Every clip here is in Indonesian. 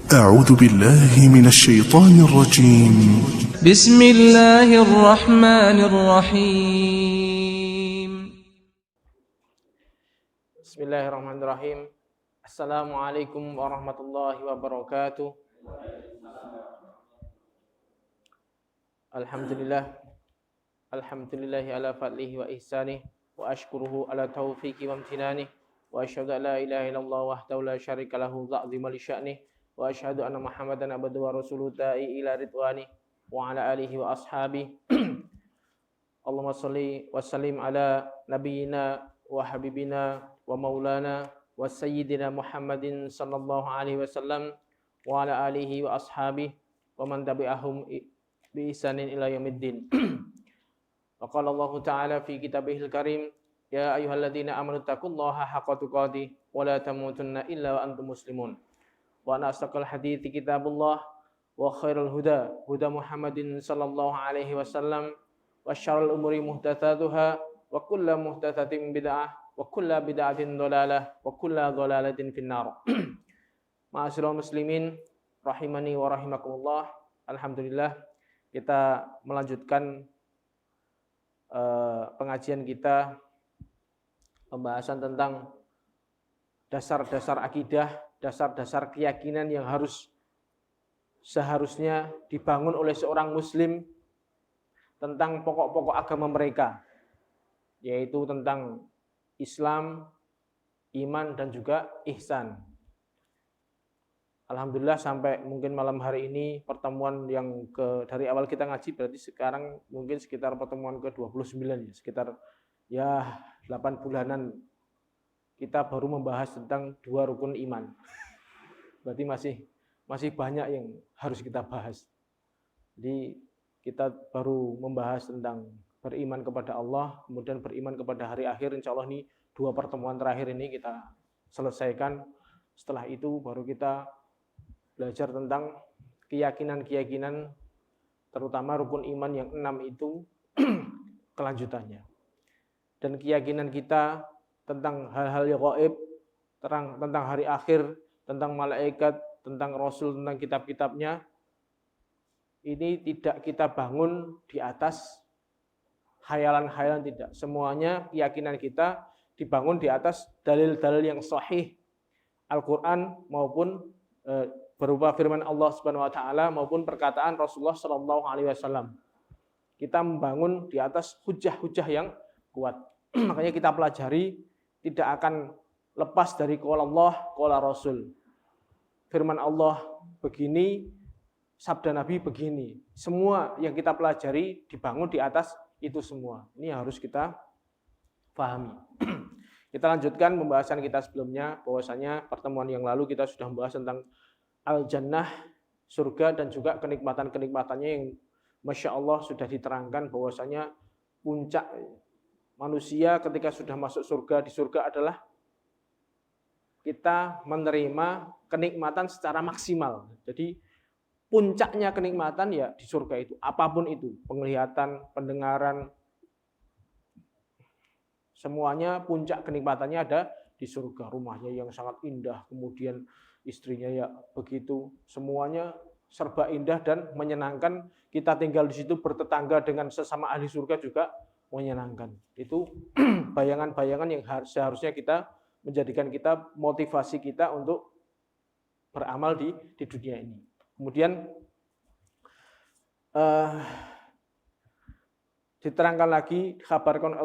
أعوذ بالله من الشيطان الرجيم. بسم الله الرحمن الرحيم. بسم الله الرحمن الرحيم. Assalamualaikum warahmatullahi wabarakatuh. Alhamdulillahi ala fadlihi wa ihsanih, wa ashkuruhu ala taufiqi wa amtinanih, wa asyhadu an la ilaha illallah wahdahu la syarika lahu ta'zima li sya'nih, wa asyhadu anna Muhammadan abduhu wa rasuluhu da'i ila ridwani wa ala alihi wa ashabihi. Allahumma shalli wa sallim ala nabiyyina wa habibina wa maulana wa sayyidina Muhammadin sallallahu alaihi wasallam wa ala alihi wa ashabihi wa man tabi'ahum bi ihsanin ila yaumiddin. Wa qala Allah ta'ala fi kitabihil karim, ya ayyuhalladzina amanu taqullaha haqqa tuqatih wa la tamutunna illa wa antum muslimun. Wa asdaqal hadithi kitabullah wa khairul huda huda Muhammadin sallallahu alaihi wasallam wa syarrul umuri muhdatsatuha wa kullu muhdatsatin bid'ah wa kullu bid'atin dhalalah wa kullu dhalalatin finnar. Ma'asyiral muslimin rahimani wa rahimakumullah. Alhamdulillah kita melanjutkan pengajian kita, pembahasan tentang dasar-dasar akidah, dasar-dasar keyakinan yang seharusnya dibangun oleh seorang muslim tentang pokok-pokok agama mereka, yaitu tentang Islam, iman, dan juga ihsan. Alhamdulillah sampai mungkin malam hari ini pertemuan yang dari awal kita ngaji, berarti sekarang mungkin sekitar pertemuan ke-29 ya, sekitar 8 bulanan kita baru membahas tentang 2 rukun iman. Berarti masih banyak yang harus kita bahas. Jadi kita baru membahas tentang beriman kepada Allah, kemudian beriman kepada hari akhir. Insya Allah ini 2 pertemuan terakhir ini kita selesaikan. Setelah itu baru kita belajar tentang keyakinan-keyakinan, terutama rukun iman yang 6 itu kelanjutannya. Dan keyakinan kita tentang hal-hal yang gaib, tentang hari akhir, tentang malaikat, tentang Rasul, tentang kitab-kitabnya, ini tidak kita bangun di atas khayalan-khayalan, tidak. Semuanya keyakinan kita dibangun di atas dalil-dalil yang sahih Al-Quran maupun berupa firman Allah Subhanahu wa taala maupun perkataan Rasulullah sallallahu alaihi wasallam. Kita membangun di atas hujah-hujah yang kuat. Makanya kita pelajari tidak akan lepas dari qala Allah, qala Rasul. Firman Allah begini, sabda Nabi begini. Semua yang kita pelajari dibangun di atas itu semua. Ini harus kita pahami. Kita lanjutkan pembahasan kita sebelumnya, bahwasanya pertemuan yang lalu kita sudah membahas tentang al-jannah, surga, dan juga kenikmatan-kenikmatannya yang Masya Allah sudah diterangkan bahwasanya puncak manusia ketika sudah masuk surga, di surga adalah kita menerima kenikmatan secara maksimal. Jadi puncaknya kenikmatan ya di surga itu, apapun itu, penglihatan, pendengaran, semuanya puncak kenikmatannya ada di surga. Rumahnya yang sangat indah, kemudian istrinya ya begitu, semuanya serba indah dan menyenangkan. Kita tinggal di situ bertetangga dengan sesama ahli surga juga menyenangkan. Itu bayangan-bayangan yang seharusnya kita menjadikan kita motivasi kita untuk beramal di dunia ini. Kemudian diterangkan lagi, dikabarkan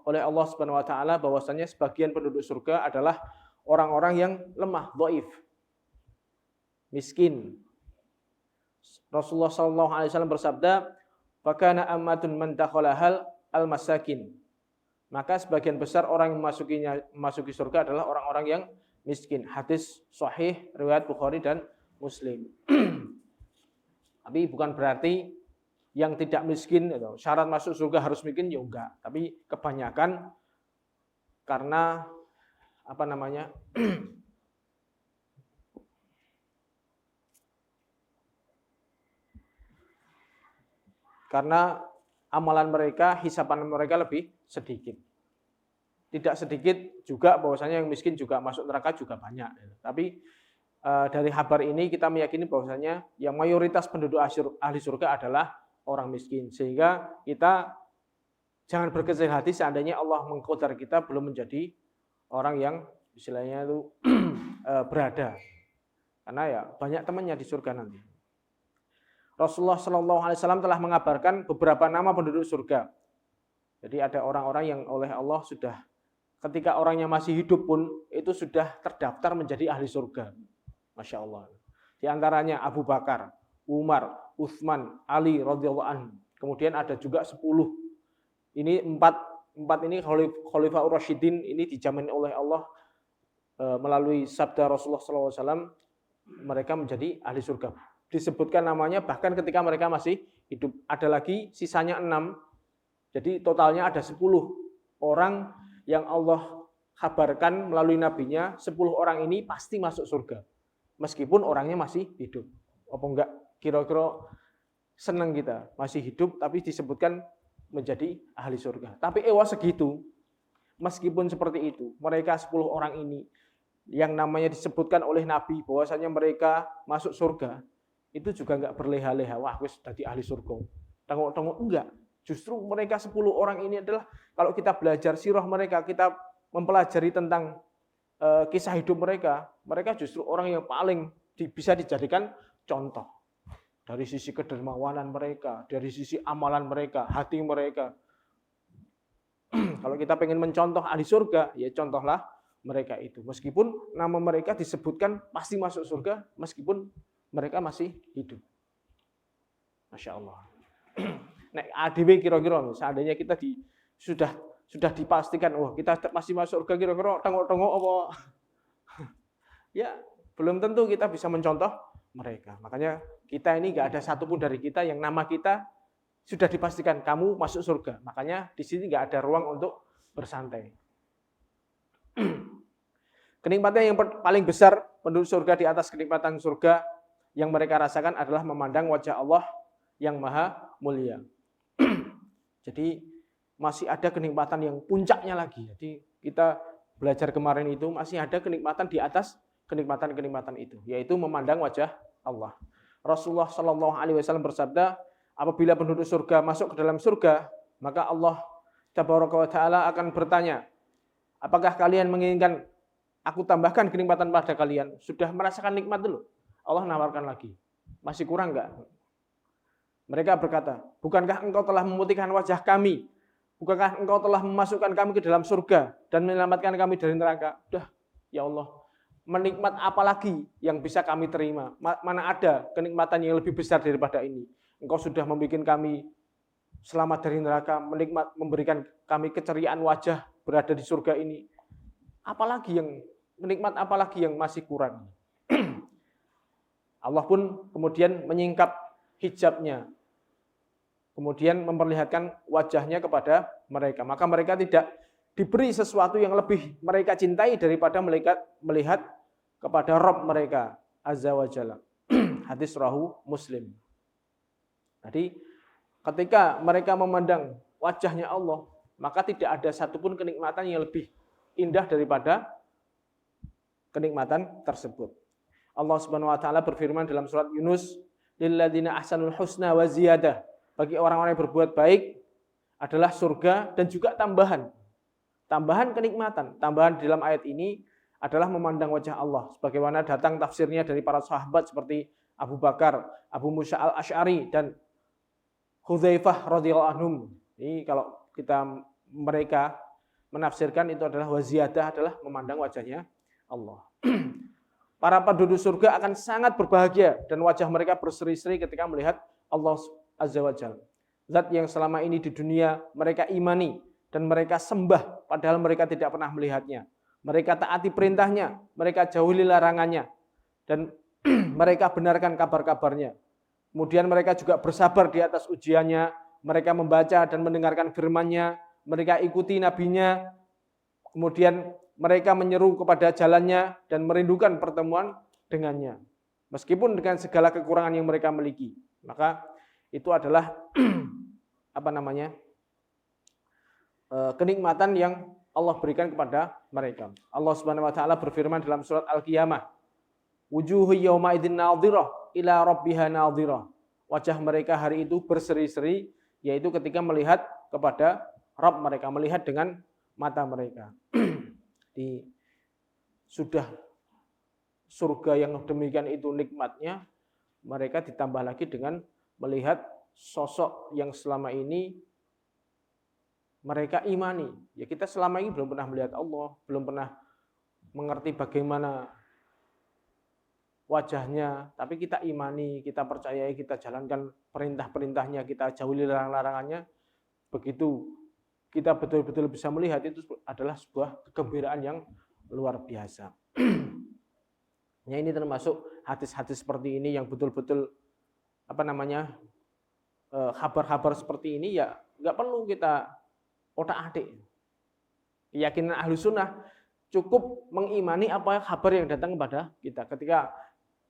oleh Allah Subhanahu wa taala bahwasanya sebagian penduduk surga adalah orang-orang yang lemah, dhaif, miskin. Rasulullah sallallahu alaihi wasallam bersabda, "Fakana ammatun man dakhalahal al-masakin." Maka sebagian besar orang yang masuki surga adalah orang-orang yang miskin. Hadis sahih riwayat Bukhari dan Muslim. Tapi bukan berarti yang tidak miskin syarat masuk surga harus miskin, ya enggak. Tapi kebanyakan karena karena amalan mereka, hisapan mereka lebih sedikit. Tidak sedikit juga bahwasanya yang miskin juga masuk neraka juga banyak. Tapi dari kabar ini kita meyakini bahwasanya yang mayoritas penduduk ahli surga adalah orang miskin. Sehingga kita jangan berkecil hati seandainya Allah mengqadar kita belum menjadi orang yang istilahnya itu berada. Karena ya banyak temannya di surga nanti. Rasulullah SAW telah mengabarkan beberapa nama penduduk surga. Jadi ada orang-orang yang oleh Allah sudah ketika orangnya masih hidup pun itu sudah terdaftar menjadi ahli surga. Masya Allah. Di antaranya Abu Bakar, Umar, Utsman, Ali radhiyallahu anhu. Kemudian ada juga 10. Ini empat ini Khalifah Rasyidin ini dijamin oleh Allah melalui sabda Rasulullah SAW mereka menjadi ahli surga. Disebutkan namanya bahkan ketika mereka masih hidup. Ada lagi sisanya 6. Jadi totalnya ada 10 orang yang Allah kabarkan melalui nabinya, 10 orang ini pasti masuk surga. Meskipun orangnya masih hidup. Apa enggak kira-kira senang kita masih hidup tapi disebutkan menjadi ahli surga. Tapi segitu. Meskipun seperti itu, mereka 10 orang ini yang namanya disebutkan oleh Nabi bahwasanya mereka masuk surga, itu juga enggak berleha-leha. Wah, wis jadi ahli surga. Tengok-tengok enggak. Justru mereka 10 orang ini adalah kalau kita belajar sirah mereka, kita mempelajari tentang kisah hidup mereka, mereka justru orang yang paling bisa dijadikan contoh. Dari sisi kedermawanan mereka, dari sisi amalan mereka, hati mereka. Kalau kita pengen mencontoh ahli surga, ya contohlah mereka itu. Meskipun nama mereka disebutkan pasti masuk surga, meskipun mereka masih hidup. Masya Allah. Nek ADW kira-kira seandainya kita sudah dipastikan kita pasti masuk surga kira-kira tengok-tengok apa ya belum tentu kita bisa mencontoh mereka. Makanya kita ini enggak ada satupun dari kita yang nama kita sudah dipastikan kamu masuk surga. Makanya di sini enggak ada ruang untuk bersantai. Kenikmatan yang paling besar penduduk surga di atas kenikmatan surga yang mereka rasakan adalah memandang wajah Allah yang maha mulia. Jadi masih ada kenikmatan yang puncaknya lagi. Jadi kita belajar kemarin itu masih ada kenikmatan di atas kenikmatan-kenikmatan itu, yaitu memandang wajah Allah. Rasulullah SAW bersabda, apabila penduduk surga masuk ke dalam surga, maka Allah Tabaraka wa Ta'ala akan bertanya, apakah kalian menginginkan aku tambahkan kenikmatan pada kalian? Sudah merasakan nikmat dulu? Allah nawarkan lagi. Masih kurang enggak? Mereka berkata, bukankah engkau telah memutihkan wajah kami? Bukankah engkau telah memasukkan kami ke dalam surga dan menyelamatkan kami dari neraka? Udah, ya Allah, menikmat apa lagi yang bisa kami terima? Mana ada kenikmatan yang lebih besar daripada ini? Engkau sudah membuat kami selamat dari neraka, memberikan kami keceriaan wajah berada di surga ini. Menikmat apalagi yang masih kurang? Allah pun kemudian menyingkap hijabnya, kemudian memperlihatkan wajahnya kepada mereka. Maka mereka tidak diberi sesuatu yang lebih mereka cintai daripada melihat kepada Rabb mereka Azza wa Jalla. Hadis rawahu Muslim. Jadi ketika mereka memandang wajahnya Allah, maka tidak ada satupun kenikmatan yang lebih indah daripada kenikmatan tersebut. Allah Subhanahu wa taala berfirman dalam surat Yunus, lilladzina ahsanul husna wa ziyadah. Bagi orang-orang yang berbuat baik adalah surga dan juga tambahan. Tambahan kenikmatan. Tambahan di dalam ayat ini adalah memandang wajah Allah. Sebagaimana datang tafsirnya dari para sahabat seperti Abu Bakar, Abu Musa al-Asy'ari dan Hudzaifah radhiyallahu anhum. Ini kalau mereka menafsirkan itu adalah waziyadah adalah memandang wajahnya Allah. Para penduduk surga akan sangat berbahagia dan wajah mereka berseri-seri ketika melihat Allah Azza wa Jalla. Zat yang selama ini di dunia mereka imani dan mereka sembah padahal mereka tidak pernah melihatnya. Mereka taati perintahnya, mereka jauhi larangannya dan mereka benarkan kabar-kabarnya. Kemudian mereka juga bersabar di atas ujiannya, mereka membaca dan mendengarkan firman-Nya, mereka ikuti nabinya. Kemudian mereka menyeru kepada jalannya dan merindukan pertemuan dengannya. Meskipun dengan segala kekurangan yang mereka miliki. Maka itu adalah kenikmatan yang Allah berikan kepada mereka. Allah Subhanahu wa taala berfirman dalam surat Al-Qiyamah, Wujuhu yawma idzin nadhirah ila rabbiha nadhirah. Wajah mereka hari itu berseri-seri, yaitu ketika melihat kepada Rabb mereka, melihat dengan mata mereka. Sudah surga yang demikian itu nikmatnya, mereka ditambah lagi dengan melihat sosok yang selama ini mereka imani. Ya, kita selama ini belum pernah melihat Allah, belum pernah mengerti bagaimana wajahnya, tapi kita imani, kita percayai, kita jalankan perintah-perintahnya, kita jauhi larang-larangannya. Begitu kita betul-betul bisa melihat, itu adalah sebuah kegembiraan yang luar biasa. Ya, ini termasuk hadis-hadis seperti ini yang betul-betul kabar-kabar seperti ini ya nggak perlu kita otak-atik. Keyakinan ahlu sunnah cukup mengimani apa kabar yang datang kepada kita. Ketika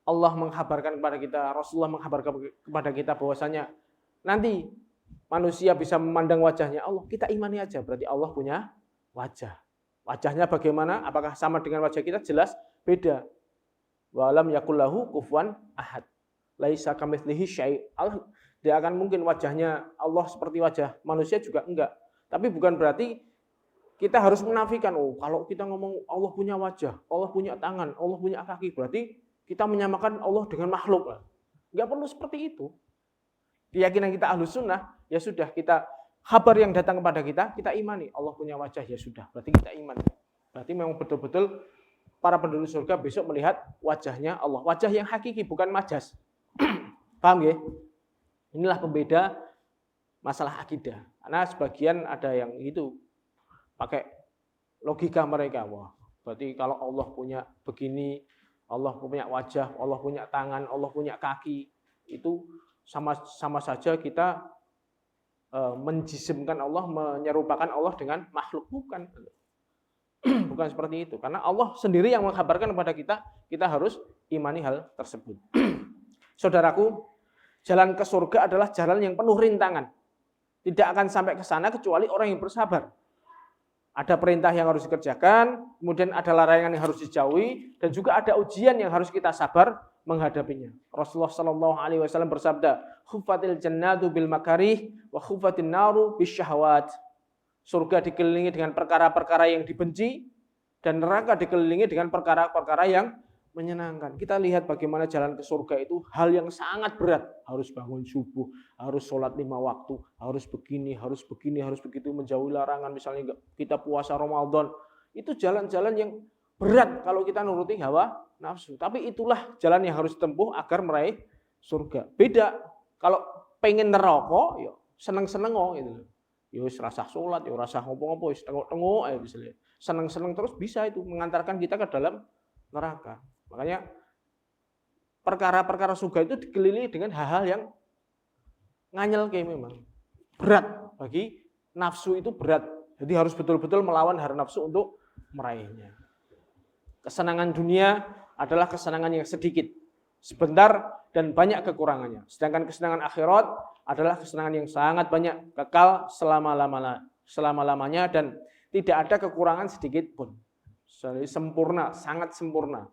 Allah mengkabarkan kepada kita, Rasulullah mengkabarkan kepada kita bahwasanya nanti manusia bisa memandang wajahnya Allah, kita imani aja, berarti Allah punya wajah. Wajahnya bagaimana? Apakah sama dengan wajah kita? Jelas beda. Wa lam yakul lahu kufuwan ahad. Laisa kamitslihi syai'. Tidak akan mungkin wajahnya Allah seperti wajah manusia juga enggak. Tapi bukan berarti kita harus menafikan, kalau kita ngomong Allah punya wajah, Allah punya tangan, Allah punya kaki, berarti kita menyamakan Allah dengan makhluk. Enggak perlu seperti itu. Keyakinan kita ahlu sunnah, ya sudah, kita kabar yang datang kepada kita imani. Allah punya wajah, ya sudah, berarti kita iman. Berarti memang betul-betul para penduduk surga besok melihat wajahnya Allah. Wajah yang hakiki, bukan majas. Paham ya? Inilah pembeda masalah akidah. Karena sebagian ada yang itu pakai logika mereka. Wah, berarti kalau Allah punya begini, Allah punya wajah, Allah punya tangan, Allah punya kaki, itu sama saja kita menjisimkan Allah, menyerupakan Allah dengan makhluk. Bukan. Bukan seperti itu. Karena Allah sendiri yang mengkabarkan kepada kita, kita harus imani hal tersebut. Saudaraku, jalan ke surga adalah jalan yang penuh rintangan. Tidak akan sampai ke sana kecuali orang yang bersabar. Ada perintah yang harus dikerjakan, kemudian ada larangan yang harus dijauhi, dan juga ada ujian yang harus kita sabar menghadapinya. Rasulullah SAW bersabda, "Khuffatil jannatu bil makarih wa khuffatin naru bisyahawat." Surga dikelilingi dengan perkara-perkara yang dibenci, dan neraka dikelilingi dengan perkara-perkara yang menyenangkan. Kita lihat bagaimana jalan ke surga itu hal yang sangat berat. Harus bangun subuh, harus sholat 5 waktu, harus begini, harus begitu, menjauhi larangan. Misalnya kita puasa Ramadan, itu jalan-jalan yang berat kalau kita nuruti hawa nafsu. Tapi itulah jalan yang harus ditempuh agar meraih surga. Beda kalau pengen neraka, ya seneng-seneng gitu. Ya wis rasa sholat, ya rasa ngopo-ngopo, wis tengok-tengok misalnya. Seneng-seneng terus bisa itu mengantarkan kita ke dalam neraka. Makanya perkara-perkara surga itu dikelilingi dengan hal-hal yang nganyel kayak memang. Berat bagi nafsu, itu berat. Jadi harus betul-betul melawan hawa nafsu untuk meraihnya. Kesenangan dunia adalah kesenangan yang sedikit, sebentar, dan banyak kekurangannya. Sedangkan kesenangan akhirat adalah kesenangan yang sangat banyak, kekal selama-lamanya, dan tidak ada kekurangan sedikit pun. Jadi sempurna, sangat sempurna.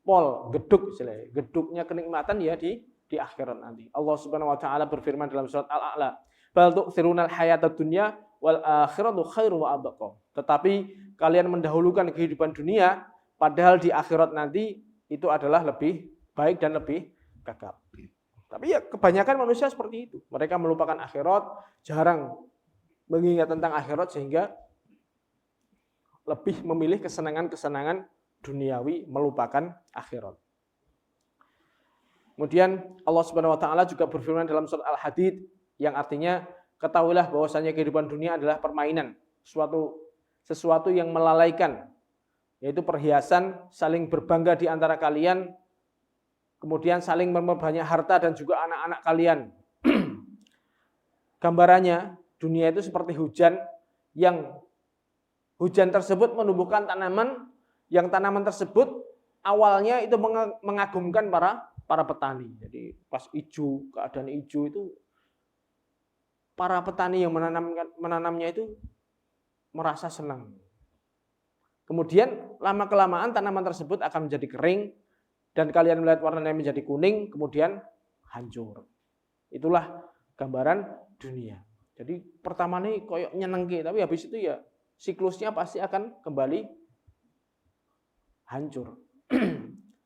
Pol, geduk istilahnya. Geduknya kenikmatan ya di akhirat nanti. Allah Subhanahu wa taala berfirman dalam surat Al-A'la, "Bal tu'thirunal hayatad dunya wal akhiratu khairu wa abqa." Tetapi kalian mendahulukan kehidupan dunia, padahal di akhirat nanti itu adalah lebih baik dan lebih kekal. Tapi ya kebanyakan manusia seperti itu. Mereka melupakan akhirat, jarang mengingat tentang akhirat, sehingga lebih memilih kesenangan-kesenangan duniawi, melupakan akhirat. Kemudian Allah Subhanahu wa taala juga berfirman dalam surat Al-Hadid yang artinya, ketahuilah bahwasanya kehidupan dunia adalah permainan, sesuatu yang melalaikan, yaitu perhiasan, saling berbangga di antara kalian, kemudian saling memperbanyak harta dan juga anak-anak kalian. Gambarannya, dunia itu seperti hujan, yang hujan tersebut menumbuhkan tanaman, yang tanaman tersebut awalnya itu mengagumkan para petani. Jadi pas hijau, keadaan hijau itu, para petani yang menanamnya itu merasa senang. Kemudian lama-kelamaan tanaman tersebut akan menjadi kering dan kalian melihat warnanya menjadi kuning, kemudian hancur. Itulah gambaran dunia. Jadi pertama nih koyok nyenengke, tapi habis itu ya siklusnya pasti akan kembali hancur.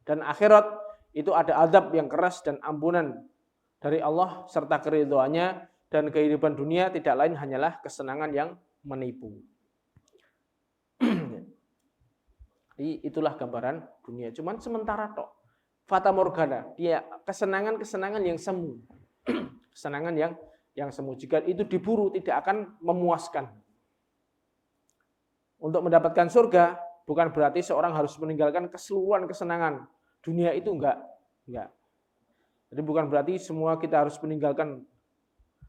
Dan akhirat itu ada azab yang keras dan ampunan dari Allah serta keridhoannya, dan kehidupan dunia tidak lain hanyalah kesenangan yang menipu. Jadi itulah gambaran dunia. Cuman sementara tok. Fata morgana, dia kesenangan-kesenangan yang semu. Kesenangan yang semu. Jika itu diburu tidak akan memuaskan. Untuk mendapatkan surga bukan berarti seorang harus meninggalkan keseluruhan kesenangan. Dunia itu enggak. Jadi bukan berarti semua kita harus meninggalkan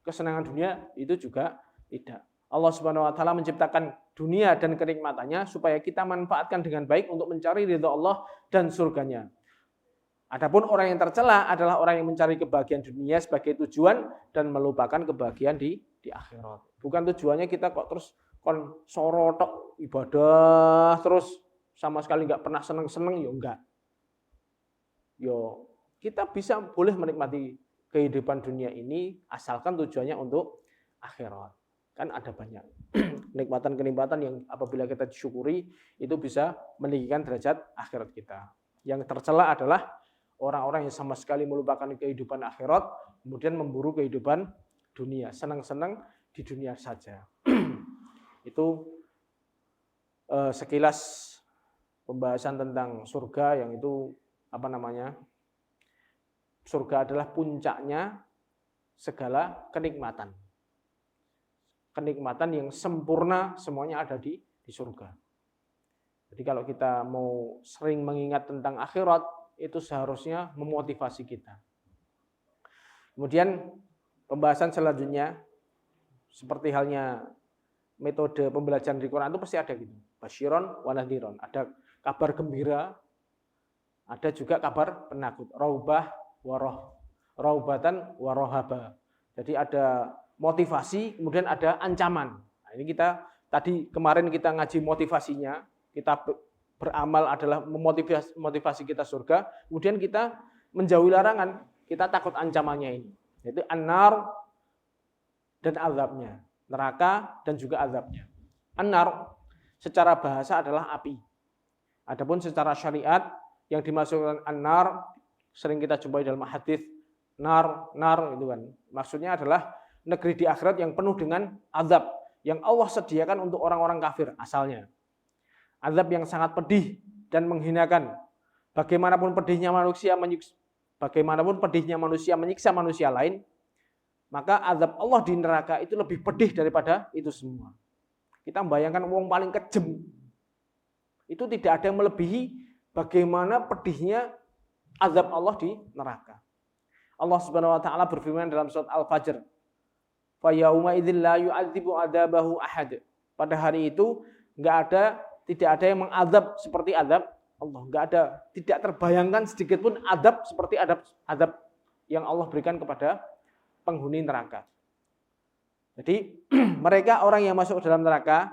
kesenangan dunia, itu juga tidak. Allah Subhanahu wa taala menciptakan dunia dan kenikmatannya supaya kita manfaatkan dengan baik untuk mencari ridha Allah dan surganya. Adapun orang yang tercela adalah orang yang mencari kebahagiaan dunia sebagai tujuan dan melupakan kebahagiaan di akhirat. Bukan tujuannya kita kok terus sorotok ibadah terus sama sekali nggak pernah seneng-seneng, ya enggak. Yo, kita bisa boleh menikmati kehidupan dunia ini asalkan tujuannya untuk akhirat. Kan ada banyak kenikmatan-kenikmatan yang apabila kita disyukuri itu bisa meninggikan derajat akhirat kita. Yang tercela adalah orang-orang yang sama sekali melupakan kehidupan akhirat, kemudian memburu kehidupan dunia, senang-senang di dunia saja. Itu sekilas pembahasan tentang surga, yang itu surga adalah puncaknya segala kenikmatan. Kenikmatan yang sempurna semuanya ada di surga. Jadi kalau kita mau sering mengingat tentang akhirat, itu seharusnya memotivasi kita. Kemudian pembahasan selanjutnya, seperti halnya metode pembelajaran di Quran itu pasti ada gitu. Basyiron wa nadhiron. Ada kabar gembira, ada juga kabar penakut. Raubatan wa rohaba. Jadi ada motivasi, kemudian ada ancaman. Nah, ini kemarin kita ngaji motivasinya, kita beramal adalah memotivasi kita surga, kemudian kita menjauhi larangan, kita takut ancamannya ini. Yaitu an-nar dan azabnya, neraka dan juga azabnya. An-nar secara bahasa adalah api. Adapun secara syariat yang dimasukkan an-nar sering kita jumpai dalam hadis nar itu kan. Maksudnya adalah negeri di akhirat yang penuh dengan azab yang Allah sediakan untuk orang-orang kafir asalnya. Azab yang sangat pedih dan menghinakan. Bagaimanapun pedihnya manusia menyiksa manusia lain, maka azab Allah di neraka itu lebih pedih daripada itu semua. Kita membayangkan wong paling kejem. Itu tidak ada yang melebihi bagaimana pedihnya azab Allah di neraka. Allah Subhanahu wa taala berfirman dalam surat Al-Fajr, fa yauma idzil la yu'adzibu adzabahu ahad. Pada hari itu tidak ada yang mengazab seperti azab Allah. Tidak terbayangkan sedikit pun azab seperti azab yang Allah berikan kepada penghuni neraka. Jadi mereka orang yang masuk dalam neraka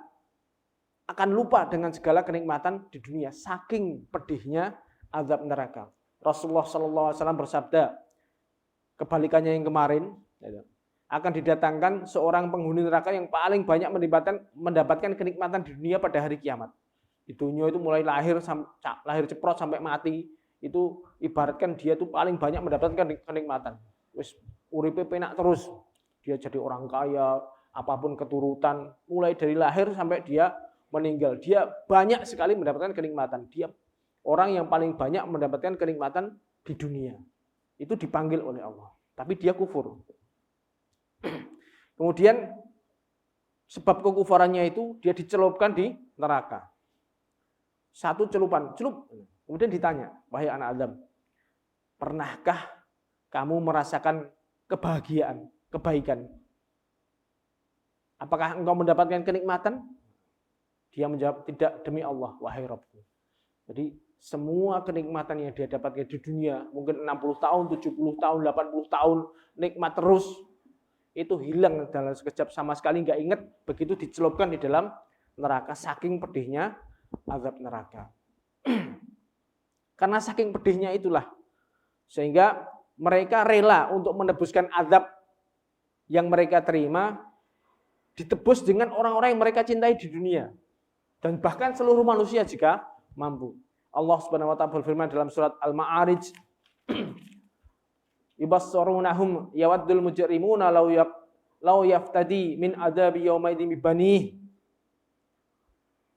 akan lupa dengan segala kenikmatan di dunia saking pedihnya azab neraka. Rasulullah SAW bersabda, kebalikannya yang kemarin, akan didatangkan seorang penghuni neraka yang paling banyak mendapatkan kenikmatan di dunia pada hari kiamat. Di dunia itu mulai lahir ceprot sampai mati, itu ibaratkan dia itu paling banyak mendapatkan kenikmatan. Wis uripe penak terus, dia jadi orang kaya, apapun keturutan, mulai dari lahir sampai dia meninggal, dia banyak sekali mendapatkan kenikmatan. Dia orang yang paling banyak mendapatkan kenikmatan di dunia. Itu dipanggil oleh Allah, tapi dia kufur. Kemudian sebab kekufurannya itu dia dicelupkan di neraka. Satu celupan, kemudian ditanya, wahai anak Adam, pernahkah kamu merasakan kebahagiaan, kebaikan? Apakah engkau mendapatkan kenikmatan? Dia menjawab, tidak, demi Allah, wahai Rabbku. Jadi semua kenikmatan yang dia dapatkan di dunia, mungkin 60 tahun, 70 tahun, 80 tahun, nikmat terus, itu hilang dalam sekejap, sama sekali nggak ingat, begitu dicelupkan di dalam neraka, saking pedihnya azab neraka. Karena saking pedihnya itulah. Sehingga mereka rela untuk menebuskan azab yang mereka terima, ditebus dengan orang-orang yang mereka cintai di dunia. Dan bahkan seluruh manusia jika mampu. Allah Subhanahu wa taala berfirman dalam surat Al-Ma'arij, yubassarunahum yawaddul mujrimuna law yaftadi min adzabi yaumaidin bibanih.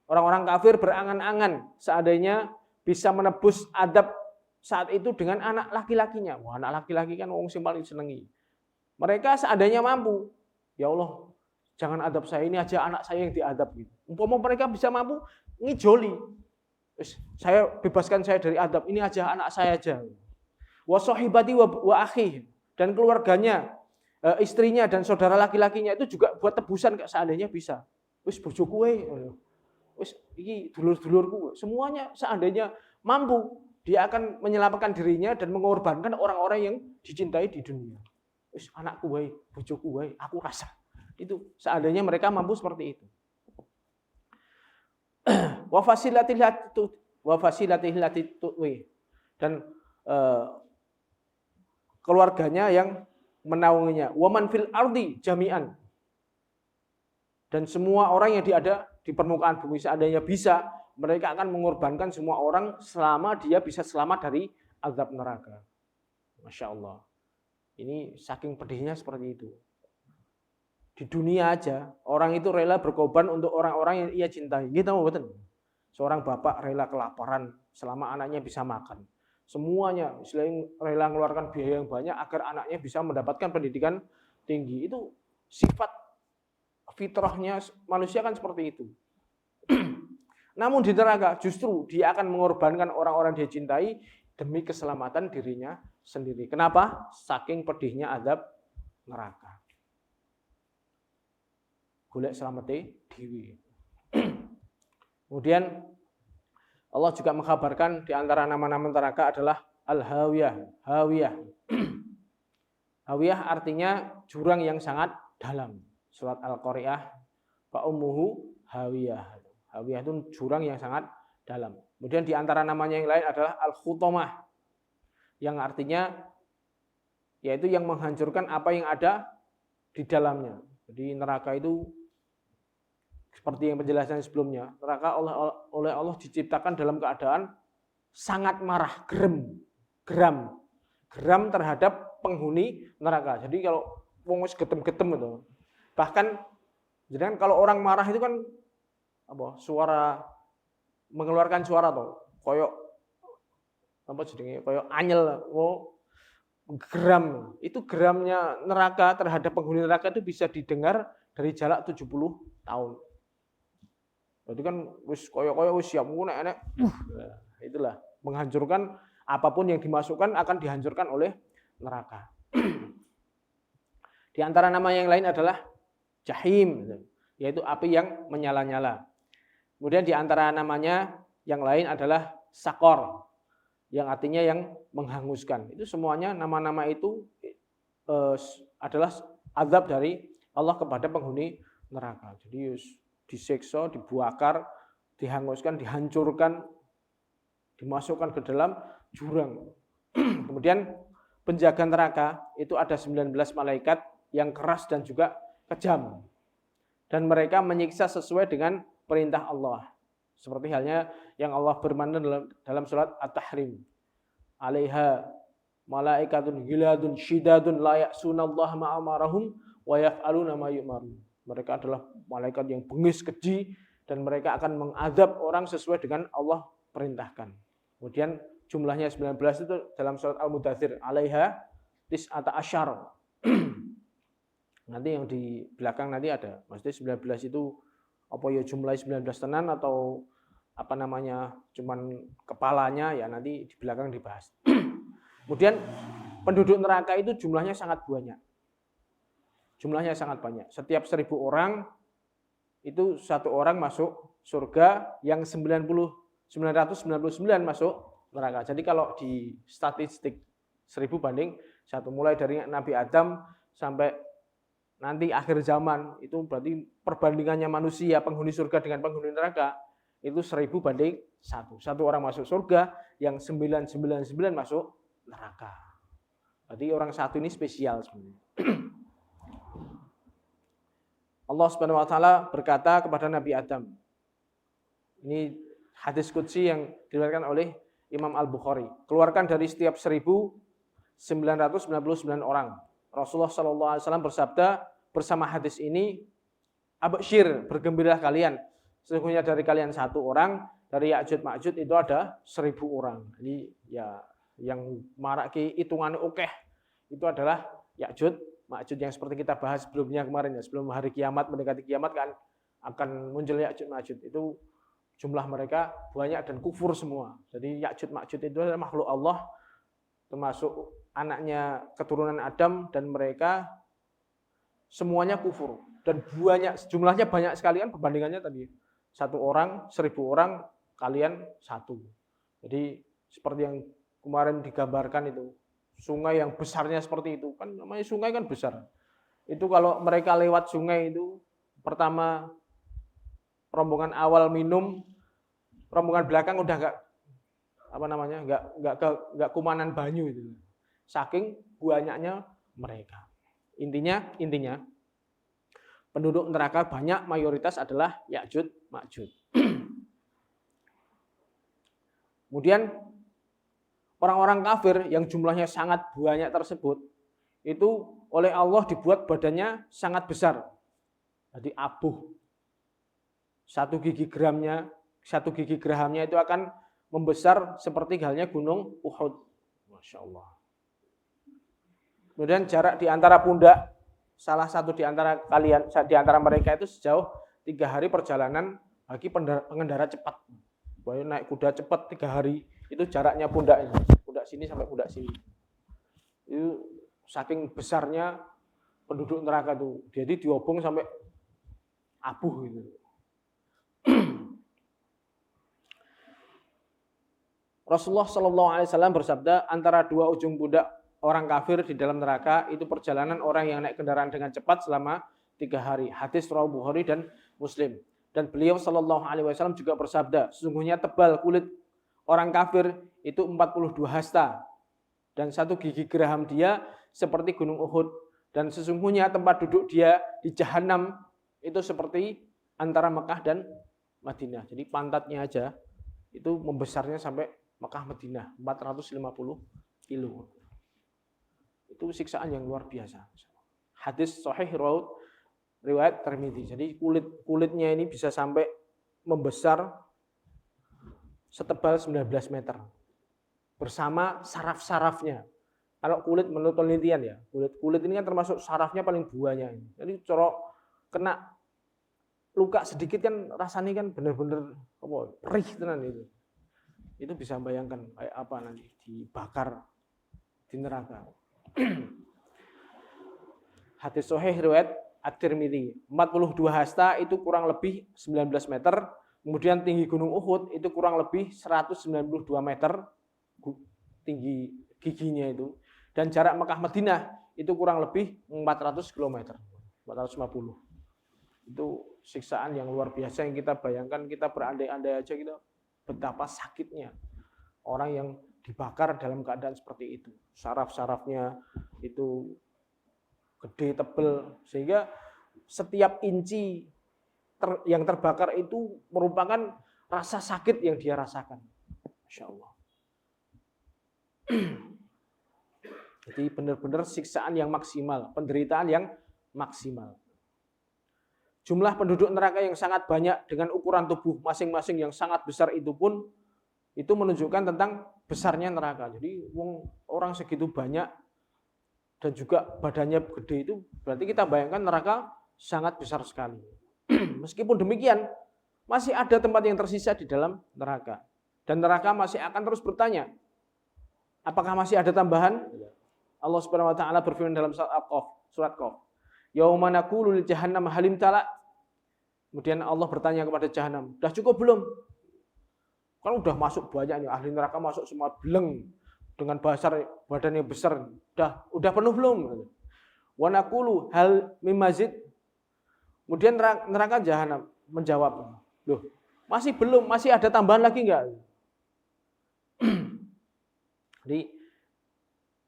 Orang-orang kafir berangan-angan seandainya bisa menebus adab saat itu dengan anak laki-lakinya. Wah, anak laki-laki kan wong sing paling senengi. Mereka seandainya mampu, ya Allah, jangan adab saya, ini aja anak saya yang diadab gitu. Umpama mereka bisa mampu ngijoli. Saya bebaskan saya dari adab, ini aja anak saya aja. Wa sahibati wa akhi, dan keluarganya, istrinya dan saudara laki-lakinya itu juga buat tebusan seandainya bisa. Wis bojoku wae. Wis iki dulur-dulurku, semuanya seandainya mampu, dia akan menyelamatkan dirinya dan mengorbankan orang-orang yang dicintai di dunia. Wis anakku wae, bojoku wae, aku rasa. Itu seandainya mereka mampu seperti itu. Wa fasilatil tutwi, dan keluarganya yang menaunginya. Wa man fil ardi jami'an, dan semua orang yang ada di permukaan bumi seandainya bisa, mereka akan mengorbankan semua orang selama dia bisa selamat dari azab neraka. Masya Allah. Ini saking pedihnya seperti itu. Di dunia aja, orang itu rela berkorban untuk orang-orang yang ia cintai. Gitu mau betul. Seorang bapak rela kelaparan selama anaknya bisa makan. Semuanya selain rela mengeluarkan biaya yang banyak agar anaknya bisa mendapatkan pendidikan tinggi. Itu sifat fitrahnya manusia kan seperti itu. Namun di neraka justru dia akan mengorbankan orang-orang dia cintai demi keselamatan dirinya sendiri. Kenapa? Saking pedihnya azab neraka. Golek selamate dewi. Kemudian Allah juga mengkabarkan di antara nama-nama neraka adalah Al-Hawiyah. Hawiyah. Hawiyah artinya jurang yang sangat dalam. Surat Al-Qari'ah, fa ummuhu hawiyah. Hawiyah itu jurang yang sangat dalam. Kemudian di antara namanya yang lain adalah Al-Khutamah, yang artinya yaitu yang menghancurkan apa yang ada di dalamnya. Jadi neraka itu seperti yang penjelasan sebelumnya, neraka oleh Allah diciptakan dalam keadaan sangat marah, geram terhadap penghuni neraka. Jadi kalau wong wis getem-getem itu, bahkan jadi kalau orang marah itu kan suara, mengeluarkan suara tuh koyok koyok anyel, geram. Itu geramnya neraka terhadap penghuni neraka itu bisa didengar dari jarak 70 tahun. Berarti kan wis koyok wis siap ngono enek. Itulah menghancurkan apapun yang dimasukkan akan dihancurkan oleh neraka. Di antara nama yang lain adalah Jahim, yaitu api yang menyala-nyala. Kemudian di antara namanya yang lain adalah Sakor, yang artinya yang menghanguskan. Itu semuanya nama-nama itu adalah azab dari Allah kepada penghuni neraka. Jadi disiksa, dibakar, dihanguskan, dihancurkan, dimasukkan ke dalam jurang. Kemudian penjaga neraka itu ada 19 malaikat yang keras dan juga kejam. Dan mereka menyiksa sesuai dengan perintah Allah. Seperti halnya yang Allah berfirman dalam surat At-Tahrim. Alaiha malaikatun giladun syidadun la ya'sunallaha ma amarahum wa yaf'aluna ma yu'marun. Mereka adalah malaikat yang bengis, keji, dan mereka akan mengadab orang sesuai dengan Allah perintahkan. Kemudian jumlahnya 19 itu dalam surat Al-Mudathir. Alaiha tis'ata asyar. Nanti yang di belakang nanti ada. Maksudnya 19 itu apa ya jumlahnya 19 tenan atau apa namanya cuman kepalanya, ya nanti di belakang dibahas. Kemudian penduduk neraka itu jumlahnya sangat banyak. Jumlahnya sangat banyak. Setiap 1000 orang itu satu orang masuk surga, yang 999 masuk neraka. Jadi kalau di statistik 1000 banding 1, mulai dari Nabi Adam sampai nanti akhir zaman, itu berarti perbandingannya manusia penghuni surga dengan penghuni neraka itu 1000 banding 1. Satu orang masuk surga, yang 999 masuk neraka. Jadi orang satu ini spesial sebenarnya. Allah Subhanahu wa taala berkata kepada Nabi Adam. Ini hadis qudsi yang diriwayatkan oleh Imam Al-Bukhari. Keluarkan dari setiap 1999 orang. Rasulullah sallallahu alaihi wasallam bersabda bersama hadis ini, "Absyir, bergembiralah kalian. Sesungguhnya dari kalian satu orang, dari Ya'juj Ma'juj itu ada 1000 orang." Jadi ya yang maraki hitungan oke itu adalah Ya'juj Ma'juj yang seperti kita bahas sebelumnya kemarin ya, sebelum hari kiamat mendekati kiamat kan akan muncul Ya'juj Ma'juj. Itu jumlah mereka banyak dan kufur semua. Jadi Ya'juj Ma'juj itu adalah makhluk Allah termasuk anaknya keturunan Adam dan mereka semuanya kufur dan banyak jumlahnya banyak sekali kan perbandingannya tadi 1 orang 1000 orang kalian 1. Jadi seperti yang kemarin digambarkan itu sungai yang besarnya seperti itu kan namanya sungai kan besar. Itu kalau mereka lewat sungai itu pertama rombongan awal minum, rombongan belakang udah enggak kumanan banyu itu. Saking banyaknya mereka. Intinya penduduk neraka banyak mayoritas adalah Ya'juj Ma'juj. Kemudian orang-orang kafir yang jumlahnya sangat banyak tersebut itu oleh Allah dibuat badannya sangat besar. Jadi abuh. Satu gigi gerahamnya itu akan membesar seperti halnya gunung Uhud. Masya Allah. Kemudian jarak di antara pundak salah satu di antara mereka itu sejauh 3 hari perjalanan bagi pengendara cepat. Bahwa naik kuda cepat 3 hari itu jaraknya pundak sini sampai pundak sini. Itu saking besarnya penduduk neraka itu. Jadi diobong sampai abuh gitu. Rasulullah Shallallahu Alaihi Wasallam bersabda, antara 2 ujung pundak orang kafir di dalam neraka itu perjalanan orang yang naik kendaraan dengan cepat selama 3 hari. Hadis riwayat Bukhari dan Muslim. Dan beliau Shallallahu Alaihi Wasallam juga bersabda, sesungguhnya tebal kulit orang kafir itu 42 hasta dan 1 gigi geraham dia seperti gunung Uhud, dan sesungguhnya tempat duduk dia di Jahanam itu seperti antara Mekah dan Madinah. Jadi pantatnya aja itu membesarnya sampai Mekah Madinah 450 kilo. Itu siksaan yang luar biasa. Hadis sahih riwayat Tirmidzi. Jadi kulitnya ini bisa sampai membesar setebal 19 meter. Bersama saraf-sarafnya. Kalau kulit menurut penelitian ya, kulit ini kan termasuk sarafnya paling buahnya. Jadi corok kena luka sedikit kan rasanya kan benar-benar perih tenan itu. Itu bisa bayangkan kayak apa nanti dibakar di neraka. Hadis sahih riwayat At-Tirmidzi. 42 hasta itu kurang lebih 19 meter. Kemudian tinggi gunung Uhud itu kurang lebih 192 meter tinggi giginya itu. Dan jarak Mekah Madinah itu kurang lebih 400 km. 450. Itu siksaan yang luar biasa yang kita bayangkan, kita berandai-andai aja kita betapa sakitnya orang yang dibakar dalam keadaan seperti itu. Saraf-sarafnya itu gede, tebel, sehingga setiap inci yang terbakar itu merupakan rasa sakit yang dia rasakan. Masya Allah. Jadi benar-benar siksaan yang maksimal, penderitaan yang maksimal. Jumlah penduduk neraka yang sangat banyak dengan ukuran tubuh masing-masing yang sangat besar itu pun itu menunjukkan tentang besarnya neraka. Jadi orang segitu banyak dan juga badannya gede itu berarti kita bayangkan neraka sangat besar sekali. Meskipun demikian masih ada tempat yang tersisa di dalam neraka. Dan neraka masih akan terus bertanya, apakah masih ada tambahan? Allah Subhanahu wa taala berfirman dalam surat Qaf. Yauma naqulu lil jahannam halim tala. Kemudian Allah bertanya kepada jahanam, "Sudah cukup belum?" Kan udah masuk banyak nih, ahli neraka masuk semua beleng dengan badannya besar. Udah penuh belum? Wa naqulu hal mim mazid. Kemudian neraka jahanam menjawab, "Loh, Masih belum, masih ada tambahan lagi enggak? Jadi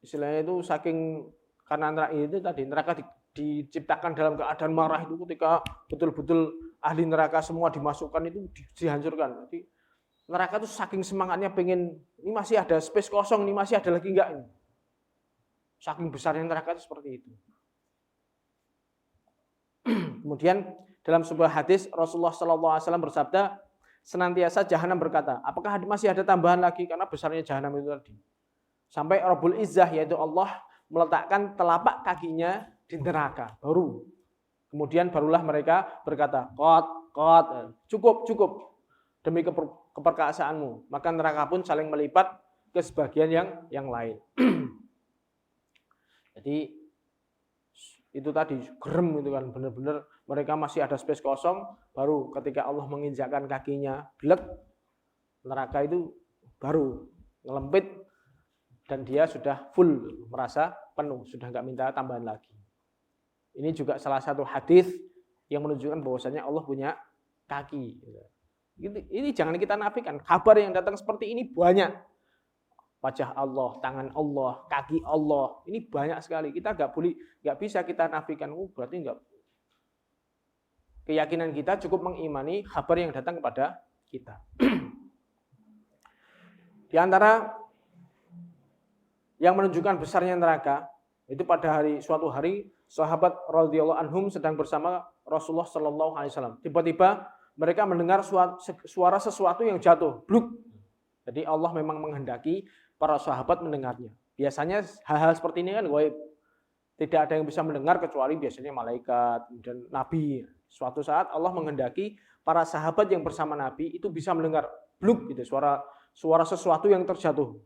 istilahnya itu saking karena neraka diciptakan dalam keadaan marah itu ketika betul-betul ahli neraka semua dimasukkan itu dihancurkan. Jadi neraka itu saking semangatnya pengen ini masih ada space kosong, ini masih ada lagi enggak ini. Saking besarnya neraka itu seperti itu. Kemudian dalam sebuah hadis Rasulullah SAW bersabda, senantiasa jahanam berkata, apakah masih ada tambahan lagi karena besarnya jahanam itu tadi. Sampai Rabbul Izzah yaitu Allah meletakkan telapak kakinya di neraka. Kemudian barulah mereka berkata, qad, cukup demi keperkasaanmu. Maka neraka pun saling melipat ke sebagian yang lain. Jadi itu tadi gerem itu kan, benar-benar mereka masih ada space kosong, baru ketika Allah menginjakkan kakinya blek, neraka itu baru ngelempit dan dia sudah full, merasa penuh, sudah nggak minta tambahan lagi. Ini juga salah satu hadis yang menunjukkan bahwasanya Allah punya kaki. Ini jangan kita nafikan, kabar yang datang seperti ini banyak. Wajah Allah, tangan Allah, kaki Allah, ini banyak sekali. Kita nggak bisa kita nafikan. Berarti nggak. Keyakinan kita cukup mengimani kabar yang datang kepada kita. Di antara yang menunjukkan besarnya neraka itu pada suatu hari sahabat radhiyallahu anhum sedang bersama Rasulullah sallallahu alaihi wasallam. Tiba-tiba mereka mendengar suara sesuatu yang jatuh, bluk. Jadi Allah memang menghendaki para sahabat mendengarnya. Biasanya hal-hal seperti ini kan gaib. Tidak ada yang bisa mendengar kecuali biasanya malaikat dan nabi. Suatu saat Allah menghendaki para sahabat yang bersama nabi itu bisa mendengar bluk gitu, suara sesuatu yang terjatuh.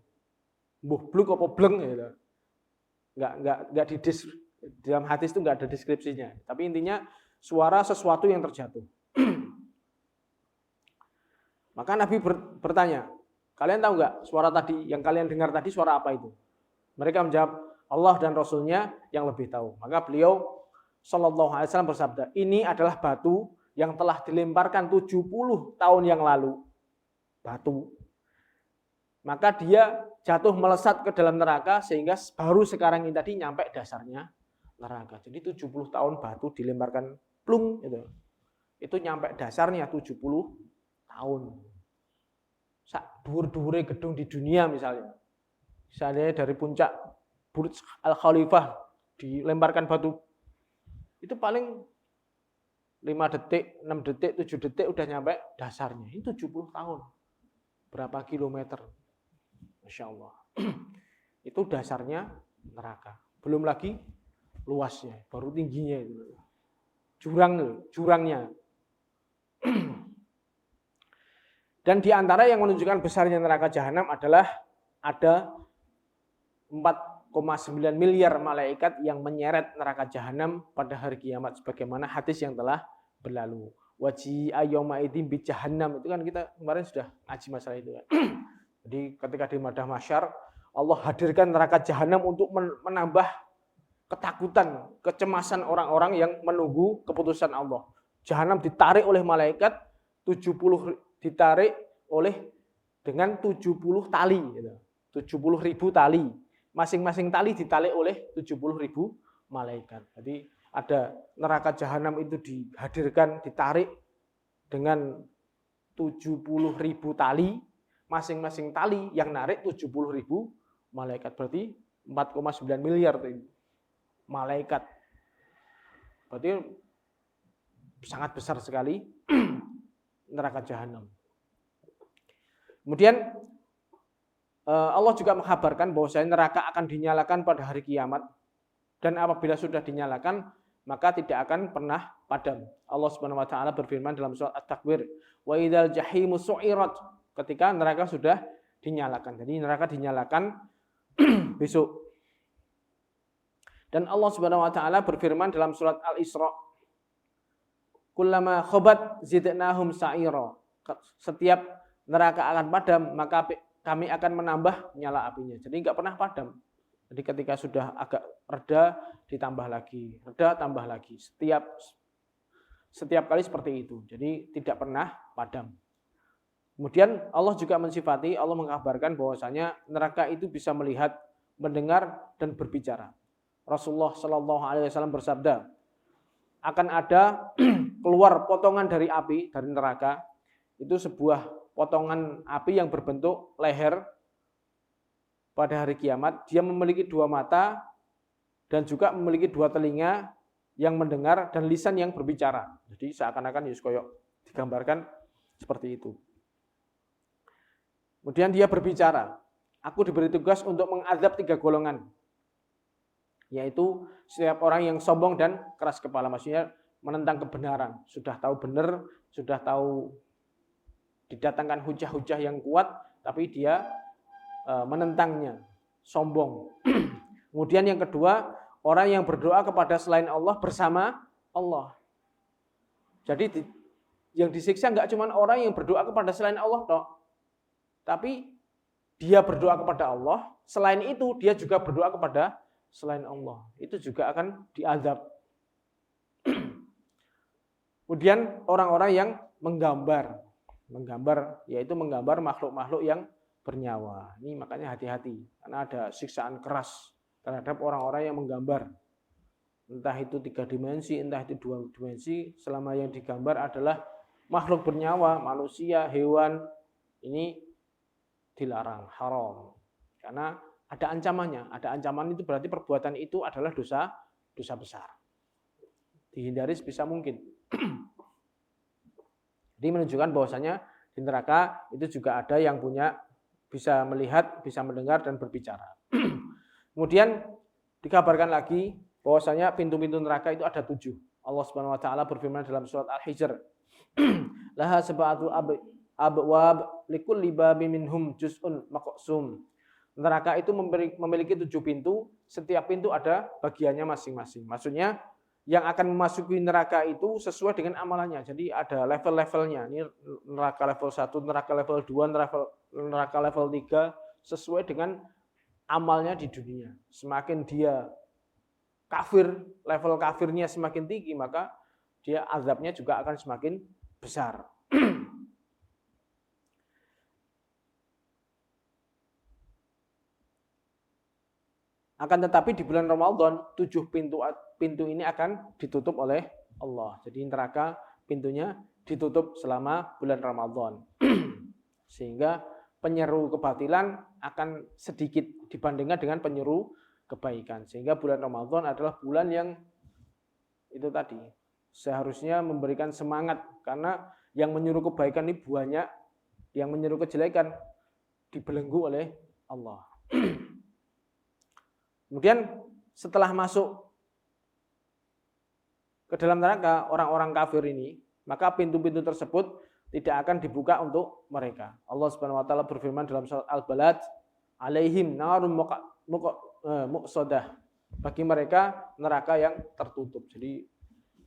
Mbuh bluk apa bleng gitu. Enggak dalam hadis itu enggak ada deskripsinya. Tapi intinya suara sesuatu yang terjatuh. Maka Nabi bertanya, kalian tahu nggak suara tadi yang kalian dengar tadi suara apa itu? Mereka menjawab, Allah dan Rasulnya yang lebih tahu. Maka beliau Shallallahu Alaihi Wasallam bersabda, ini adalah batu yang telah dilemparkan 70 tahun yang lalu. Batu. Maka dia jatuh melesat ke dalam neraka sehingga baru sekarang ini tadi nyampe dasarnya neraka. Jadi 70 tahun batu dilemparkan plung itu. Itu nyampe dasarnya 70 tahun. Sak dhuwur-dhuwure gedung di dunia misalnya. Misalnya dari puncak Burj Al Khalifah dilemparkan batu. Itu paling 5 detik, 6 detik, 7 detik udah nyampe dasarnya. Itu 70 tahun. Berapa kilometer? Masya Allah. Itu dasarnya neraka. Belum lagi luasnya, baru tingginya itu. Jurangnya. Dan di antara yang menunjukkan besarnya neraka jahanam adalah ada 4,9 miliar malaikat yang menyeret neraka jahanam pada hari kiamat sebagaimana hadis yang telah berlalu. Waji'a yauma idzin bi jahannam, itu kan kita kemarin sudah ngaji masalah itu kan. Jadi ketika di madah mahsyar Allah hadirkan neraka jahanam untuk menambah ketakutan, kecemasan orang-orang yang menunggu keputusan Allah. Jahanam ditarik oleh malaikat 70 ditarik dengan 70 tali, 70.000 tali. Masing-masing tali ditarik oleh 70.000 malaikat. Jadi ada neraka jahanam itu dihadirkan, ditarik dengan 70.000 tali. Masing-masing tali yang narik 70.000 malaikat. Berarti 4,9 miliar malaikat. Berarti sangat besar sekali neraka jahanam. Kemudian Allah juga mengkabarkan bahwasanya neraka akan dinyalakan pada hari kiamat dan apabila sudah dinyalakan maka tidak akan pernah padam. Allah Subhanahu wa taala berfirman dalam surat At-Takwir, "Wa idzal jahimu su'irat," ketika neraka sudah dinyalakan. Jadi neraka dinyalakan besok. Dan Allah Subhanahu wa taala berfirman dalam surat Al-Isra, "Kullama khabat zidnahum sa'ira." Setiap neraka akan padam, maka kami akan menambah nyala apinya. Jadi enggak pernah padam. Jadi ketika sudah agak reda ditambah lagi, reda tambah lagi. Setiap kali seperti itu. Jadi tidak pernah padam. Kemudian Allah juga mensifati, Allah mengabarkan bahwasanya neraka itu bisa melihat, mendengar dan berbicara. Rasulullah Shallallahu Alaihi Wasallam bersabda, akan ada keluar potongan dari api dari neraka, itu sebuah potongan api yang berbentuk leher pada hari kiamat. Dia memiliki 2 mata dan juga memiliki 2 telinga yang mendengar dan lisan yang berbicara. Jadi seakan-akan koyok digambarkan seperti itu. Kemudian dia berbicara, aku diberi tugas untuk mengadab 3 golongan, yaitu setiap orang yang sombong dan keras kepala, maksudnya menentang kebenaran, sudah tahu benar, sudah tahu didatangkan hujah-hujah yang kuat, tapi dia menentangnya, sombong. Kemudian yang kedua, orang yang berdoa kepada selain Allah bersama Allah. Jadi yang disiksa enggak cuma orang yang berdoa kepada selain Allah toh, tapi dia berdoa kepada Allah, selain itu dia juga berdoa kepada selain Allah. Itu juga akan diazab. Kemudian orang-orang yang menggambar yaitu menggambar makhluk-makhluk yang bernyawa. Ini makanya hati-hati, karena ada siksaan keras terhadap orang-orang yang menggambar. Entah itu 3 dimensi, entah itu 2 dimensi, selama yang digambar adalah makhluk bernyawa, manusia, hewan, ini dilarang, haram. Karena ada ancamannya. Ada ancaman itu berarti perbuatan itu adalah dosa besar. Dihindari sebisa mungkin. Jadi menunjukkan bahwasanya di neraka itu juga ada yang punya bisa melihat, bisa mendengar dan berbicara. Kemudian dikabarkan lagi bahwasanya pintu-pintu neraka itu ada 7. Allah Subhanahu wa taala berfirman dalam surat Al-Hijr, laha sab'atu abwab likulli babin minhum juz'un maqsum. Neraka itu memiliki 7 pintu, setiap pintu ada bagiannya masing-masing. Maksudnya yang akan memasuki neraka itu sesuai dengan amalannya. Jadi ada level-levelnya. Ini neraka level 1, neraka level 2, neraka level 3 sesuai dengan amalnya di dunia. Semakin dia kafir, level kafirnya semakin tinggi, maka dia azabnya juga akan semakin besar. Akan tetapi di bulan Ramadan 7 pintu ini akan ditutup oleh Allah. Jadi neraka pintunya ditutup selama bulan Ramadan. Sehingga penyeru kebatilan akan sedikit dibandingkan dengan penyeru kebaikan. Sehingga bulan Ramadan adalah bulan yang itu tadi seharusnya memberikan semangat, karena yang menyuruh kebaikan ini banyak, yang menyuruh kejelekan dibelenggu oleh Allah. Kemudian setelah masuk ke dalam neraka orang-orang kafir ini, maka pintu-pintu tersebut tidak akan dibuka untuk mereka. Allah Subhanahu wa taala berfirman dalam surat Al-Balad, alaihim narun muqsadah. Bagi mereka neraka yang tertutup. Jadi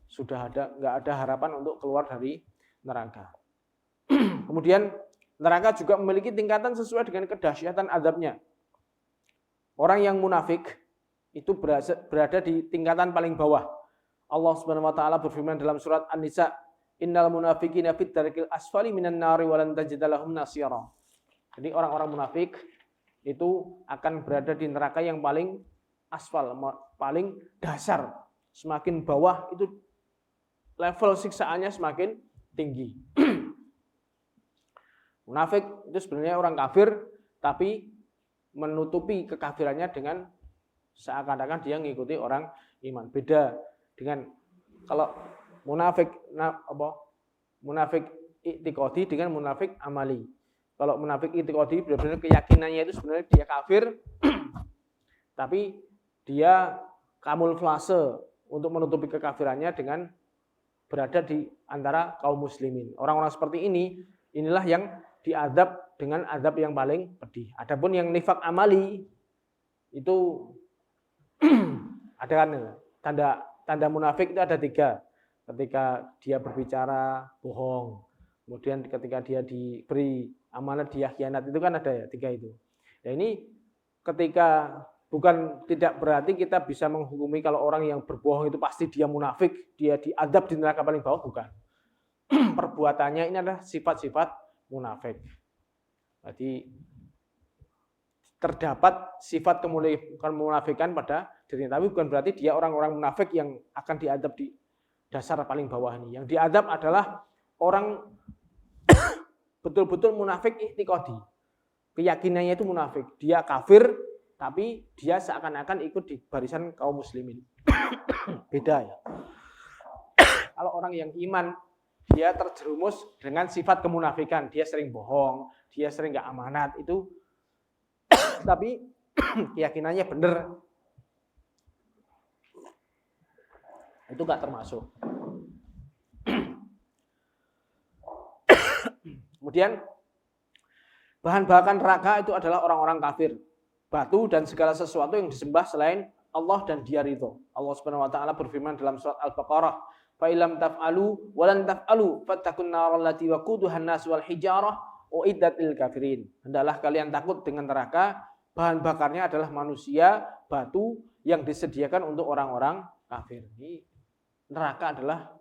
sudah enggak ada harapan untuk keluar dari neraka. Kemudian neraka juga memiliki tingkatan sesuai dengan kedahsyatan azabnya. Orang yang munafik itu berada di tingkatan paling bawah. Allah Subhanahu wa taala berfirman dalam surat An-Nisa, innal munafiqina fit darkil asfali minan nari wa lan tajid lahum nasira. Jadi orang-orang munafik itu akan berada di neraka yang paling asfal, paling dasar. Semakin bawah itu level siksaannya semakin tinggi. Munafik itu sebenarnya orang kafir, tapi menutupi kekafirannya dengan seakan-akan dia mengikuti orang iman. Beda dengan kalau munafik i'tiqadi dengan munafik amali. Kalau munafik i'tiqadi benar-benar keyakinannya itu sebenarnya dia kafir, tapi dia kamuflase untuk menutupi kekafirannya dengan berada di antara kaum muslimin. Orang-orang seperti inilah yang diazab dengan azab yang paling pedih. Adapun yang nifak amali itu ada kan tanda munafik itu ada 3. Ketika dia berbicara bohong, kemudian ketika dia diberi amanat dia khianat, itu kan ada ya 3 itu. Nah ini ketika bukan tidak berarti kita bisa menghukumi kalau orang yang berbohong itu pasti dia munafik, dia diazab di neraka paling bawah, bukan. Perbuatannya ini adalah sifat-sifat munafik. Jadi terdapat sifat kemunafikan pada dirinya, tapi bukan berarti dia orang-orang munafik yang akan diadab di dasar paling bawah ini. Yang diadab adalah orang betul-betul munafik i'tiqadi. Keyakinannya itu munafik. Dia kafir, tapi dia seakan-akan ikut di barisan kaum muslimin. Beda ya. Kalau orang yang iman, dia terjerumus dengan sifat kemunafikan. Dia sering bohong, dia sering nggak amanat, itu tapi keyakinannya benar. Itu nggak termasuk. Kemudian bahan bakar neraka itu adalah orang-orang kafir. Batu dan segala sesuatu yang disembah selain Allah dan dia ridho. Allah Subhanahu wa taala berfirman dalam surat Al-Baqarah, "Fa illam taf'alu wa lan taf'alu fattaqun naral lati waquduhan nas wal hijarah uiddat lil kafirin." Hendaklah kalian takut dengan neraka, bahan bakarnya adalah manusia, batu yang disediakan untuk orang-orang kafir. Ini neraka adalah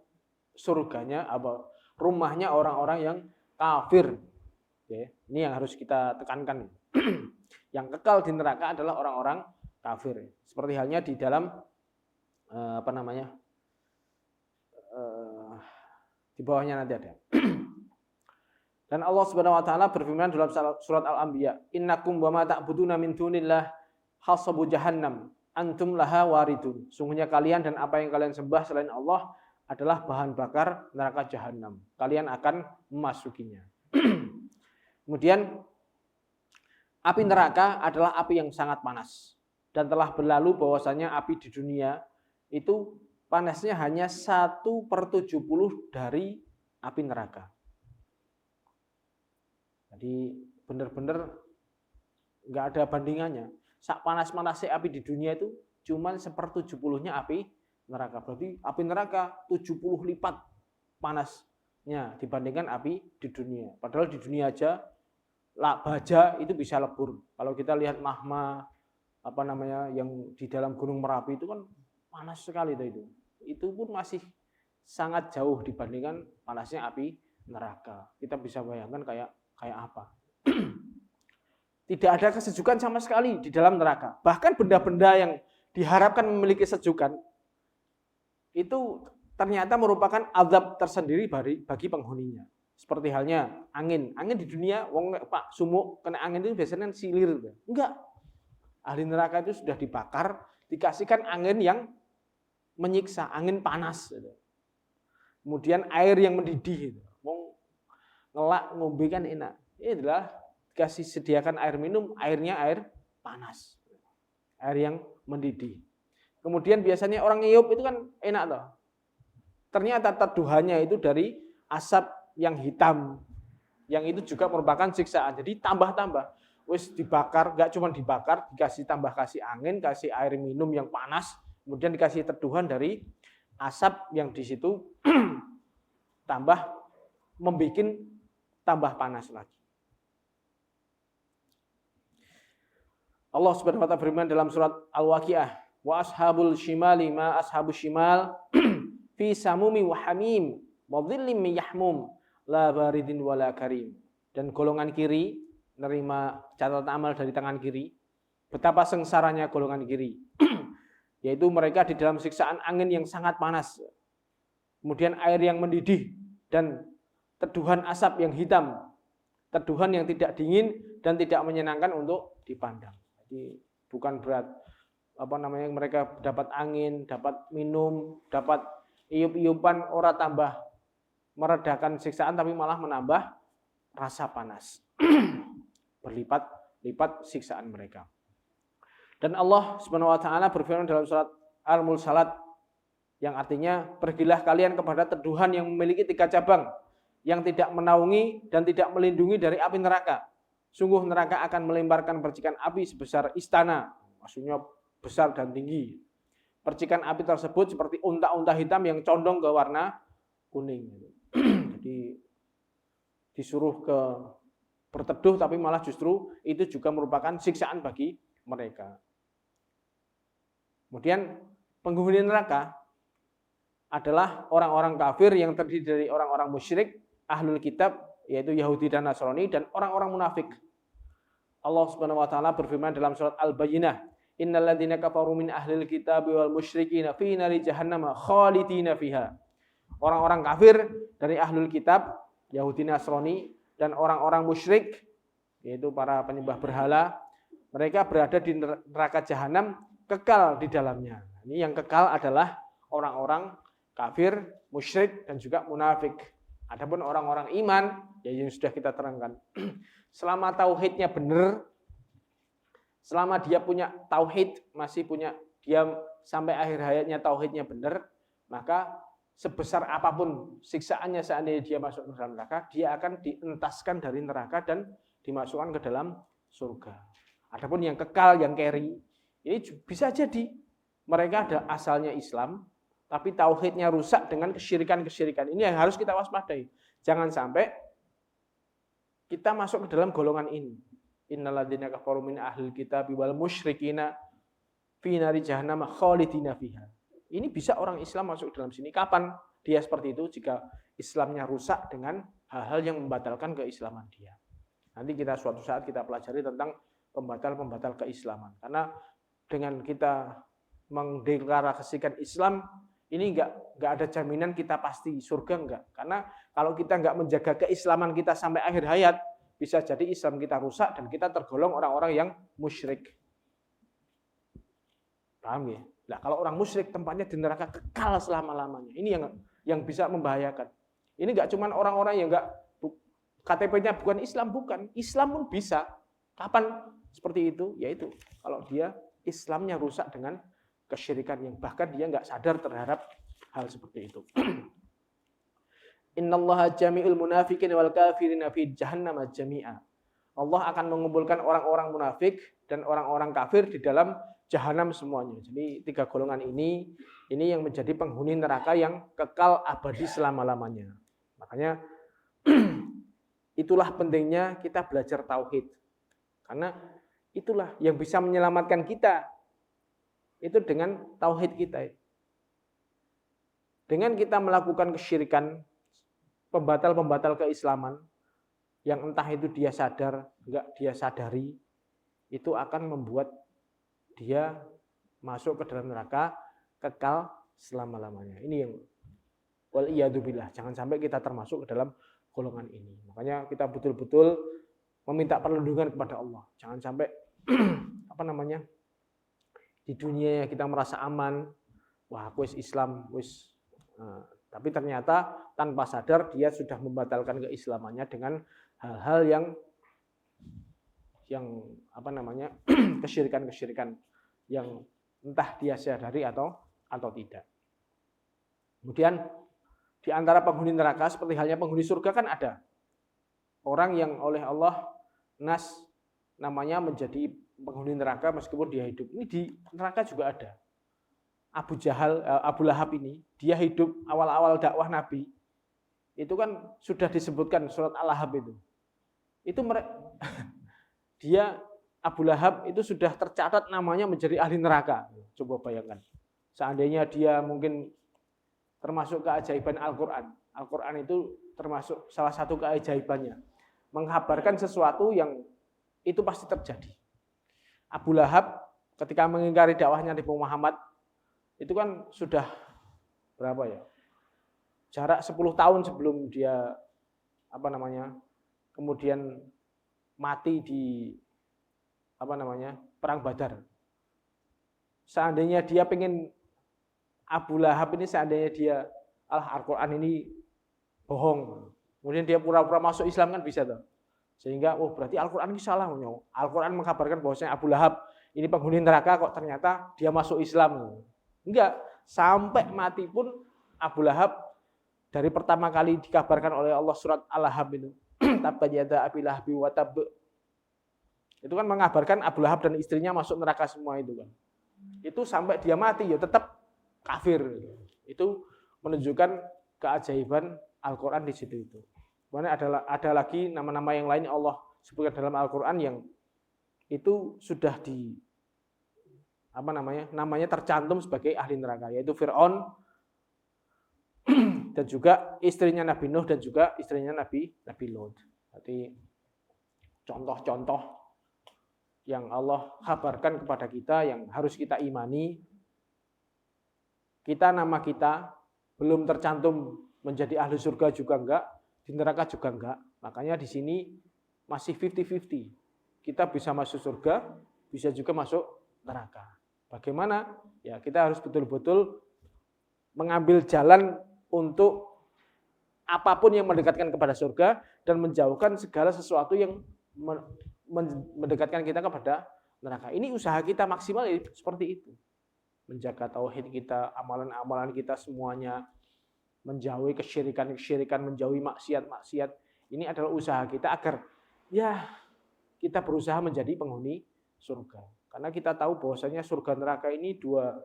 surganya apa? Rumahnya orang-orang yang kafir. Oke, ini yang harus kita tekankan. Yang kekal di neraka adalah orang-orang kafir. Seperti halnya di dalam di bawahnya nanti ada. Dan Allah Subhanahu wa taala berfirman dalam surat Al-Anbiya, "Innakum wa ma ta'buduna min dunillah hasabu jahannam antum laha waridun." Sungguhnya kalian dan apa yang kalian sembah selain Allah adalah bahan bakar neraka jahanam. Kalian akan memasukinya. Kemudian api neraka adalah api yang sangat panas. Dan telah berlalu bahwasanya api di dunia itu panasnya hanya 1/70 dari api neraka. Jadi benar-benar nggak ada bandingannya. Sak panas-panasnya api di dunia itu cuman 1/70-nya api neraka. Berarti api neraka 70 lipat panasnya dibandingkan api di dunia. Padahal di dunia aja baja itu bisa lebur. Kalau kita lihat magma yang di dalam Gunung Merapi itu kan panas sekali itu. Itu pun masih sangat jauh dibandingkan panasnya api neraka. Kita bisa bayangkan kayak apa. Tidak ada kesejukan sama sekali di dalam neraka. Bahkan benda-benda yang diharapkan memiliki sejukan itu ternyata merupakan azab tersendiri bagi penghuninya. Seperti halnya angin. Angin di dunia, Pak sumuk kena angin itu biasanya silir. Enggak. Ahli neraka itu sudah dibakar, dikasihkan angin yang menyiksa, angin panas. Kemudian air yang mendidih. Mau ngelak, ngombe kan enak. Ini adalah dikasih sediakan air minum, airnya air panas. Air yang mendidih. Kemudian biasanya orang ngiyup itu kan enak toh. Ternyata teduhannya itu dari asap yang hitam. Yang itu juga merupakan siksaan. Jadi tambah-tambah. Wis dibakar, enggak cuma dibakar, dikasih kasih angin, kasih air minum yang panas, kemudian dikasih teduhan dari asap yang di situ membuat tambah panas lagi. Allah Subhanahu wa taala berfirman dalam surat Al-Waqiah, "Wa ashabul shimali ma ashabus shimal fi samumi wa hamim wa dhillim min yahmum la baridin wala karim." Dan golongan kiri nerima catatan amal dari tangan kiri. Betapa sengsaranya golongan kiri. Yaitu mereka di dalam siksaan angin yang sangat panas. Kemudian air yang mendidih dan teduhan asap yang hitam. Teduhan yang tidak dingin dan tidak menyenangkan untuk dipandang. Jadi bukan berat mereka dapat angin, dapat minum, dapat iup-iupan, ora tambah meredakan siksaan tapi malah menambah rasa panas. Berlipat-lipat siksaan mereka. Dan Allah Subhanahu wa taala berfirman dalam surat Al-Mursalat yang artinya, "Pergilah kalian kepada teduhan yang memiliki 3 cabang, yang tidak menaungi dan tidak melindungi dari api neraka. Sungguh neraka akan melemparkan percikan api sebesar istana." Maksudnya besar dan tinggi. Percikan api tersebut seperti unta-unta hitam yang condong ke warna kuning. Jadi disuruh berteduh tapi malah justru itu juga merupakan siksaan bagi mereka. Kemudian penghuni neraka adalah orang-orang kafir yang terdiri dari orang-orang musyrik, ahlul kitab yaitu Yahudi dan Nasrani, dan orang-orang munafik. Allah Subhanahu wa taala berfirman dalam surat Al-Bayyinah, innal ladzina kafaru min ahlil kitabi wal musyrikina fi nari jahannam khalidina fiha. Orang-orang kafir dari ahlul kitab, Yahudi Nasrani, dan orang-orang musyrik, yaitu para penyembah berhala, mereka berada di neraka jahanam, kekal di dalamnya. Ini yang kekal adalah orang-orang kafir, musyrik, dan juga munafik. Adapun orang-orang iman, ya yang sudah kita terangkan, selama tauhidnya benar, selama dia punya tauhid, masih punya, dia sampai akhir hayatnya tauhidnya benar, maka sebesar apapun siksaannya seandainya dia masuk ke dalam neraka, dia akan dientaskan dari neraka dan dimasukkan ke dalam surga. Adapun yang kekal, yang keri, ini bisa jadi mereka ada asalnya Islam, tapi tauhidnya rusak dengan kesyirikan-kesyirikan. Ini yang harus kita waspadai. Jangan sampai kita masuk ke dalam golongan ini. Innal ladzina kafaru min ahlil kitabi wal musyrikina fi nari jahannam khalidina fiha. Ini bisa orang Islam masuk dalam sini. Kapan dia seperti itu? Jika Islamnya rusak dengan hal-hal yang membatalkan keislaman dia. Nanti kita suatu saat kita pelajari tentang pembatal-pembatal keislaman. Karena dengan kita mendeklarasikan Islam, ini enggak ada jaminan kita pasti surga, enggak. Karena kalau kita enggak menjaga keislaman kita sampai akhir hayat, bisa jadi Islam kita rusak dan kita tergolong orang-orang yang musyrik. Paham ya? Nah, kalau orang musyrik tempatnya di neraka kekal selama-lamanya. Ini yang bisa membahayakan. Ini enggak cuma orang-orang yang enggak KTP-nya bukan Islam, bukan. Islam pun bisa. Kapan seperti itu? Yaitu kalau dia Islamnya rusak dengan kesyirikan yang bahkan dia enggak sadar terhadap hal seperti itu. Innallaha jami'ul munafiqin wal kafirina fi jahannam jami'a. Allah akan mengumpulkan orang-orang munafik dan orang-orang kafir di dalam jahanam semuanya. Jadi 3 golongan ini yang menjadi penghuni neraka yang kekal abadi selama-lamanya. Makanya itulah pentingnya kita belajar tauhid. Karena itulah yang bisa menyelamatkan kita. Itu dengan tauhid kita. Dengan kita melakukan kesyirikan, pembatal-pembatal keislaman, yang entah itu dia sadar, enggak dia sadari, itu akan membuat dia masuk ke dalam neraka kekal selama-lamanya. Ini yang wal iyadzubillah, jangan sampai kita termasuk ke dalam golongan ini. Makanya kita betul-betul meminta perlindungan kepada Allah. Jangan sampai di dunia kita merasa aman, wah aku Islam, tapi ternyata tanpa sadar dia sudah membatalkan keislamannya dengan hal-hal yang kesyirikan-kesyirikan yang entah dia sadari atau tidak. Kemudian di antara penghuni neraka seperti halnya penghuni surga kan ada orang yang oleh Allah namanya menjadi penghuni neraka meskipun dia hidup. Ini di neraka juga ada. Abu Lahab ini, dia hidup awal-awal dakwah Nabi. Itu kan sudah disebutkan surat Al-Lahab itu. Dia Abu Lahab itu sudah tercatat namanya menjadi ahli neraka. Coba bayangkan. Seandainya dia mungkin termasuk keajaiban Al-Qur'an. Al-Qur'an itu termasuk salah satu keajaibannya. Menghabarkan sesuatu yang itu pasti terjadi. Abu Lahab ketika mengingkari dakwahnya Nabi Muhammad itu kan sudah berapa ya? Jarak 10 tahun sebelum dia kemudian mati di perang Badar. Seandainya dia pengen Abu Lahab ini seandainya dia Al-Qur'an ini bohong, kemudian dia pura-pura masuk Islam kan bisa toh. Sehingga berarti Al-Qur'an ini salah. Al-Qur'an mengkabarkan bahwasanya Abu Lahab ini penghuni neraka kok ternyata dia masuk Islam. Enggak, sampai mati pun Abu Lahab dari pertama kali dikabarkan oleh Allah surat Al-Lahab itu. Tabbat yada Abi Lahabi wa tab. Itu kan mengabarkan Abu Lahab dan istrinya masuk neraka semua itu kan. Itu sampai dia mati ya tetap kafir. Itu menunjukkan keajaiban Al-Qur'an di situ itu. Kemudian ada lagi nama-nama yang lain Allah sebutkan dalam Al-Qur'an yang itu sudah namanya tercantum sebagai ahli neraka, yaitu Fir'aun, dan juga istrinya Nabi Nuh dan juga istrinya Nabi Lot. Berarti contoh-contoh yang Allah kabarkan kepada kita yang harus kita imani. Nama kita belum tercantum menjadi ahli surga juga enggak, di neraka juga enggak. Makanya di sini masih 50-50. Kita bisa masuk surga, bisa juga masuk neraka. Bagaimana? Ya, kita harus betul-betul mengambil jalan untuk apapun yang mendekatkan kepada surga dan menjauhkan segala sesuatu yang mendekatkan kita kepada neraka. Ini usaha kita maksimal seperti itu. Menjaga tauhid kita, amalan-amalan kita semuanya, menjauhi kesyirikan-kesyirikan, menjauhi maksiat-maksiat. Ini adalah usaha kita agar ya kita berusaha menjadi penghuni surga. Karena kita tahu bahwasanya surga neraka ini dua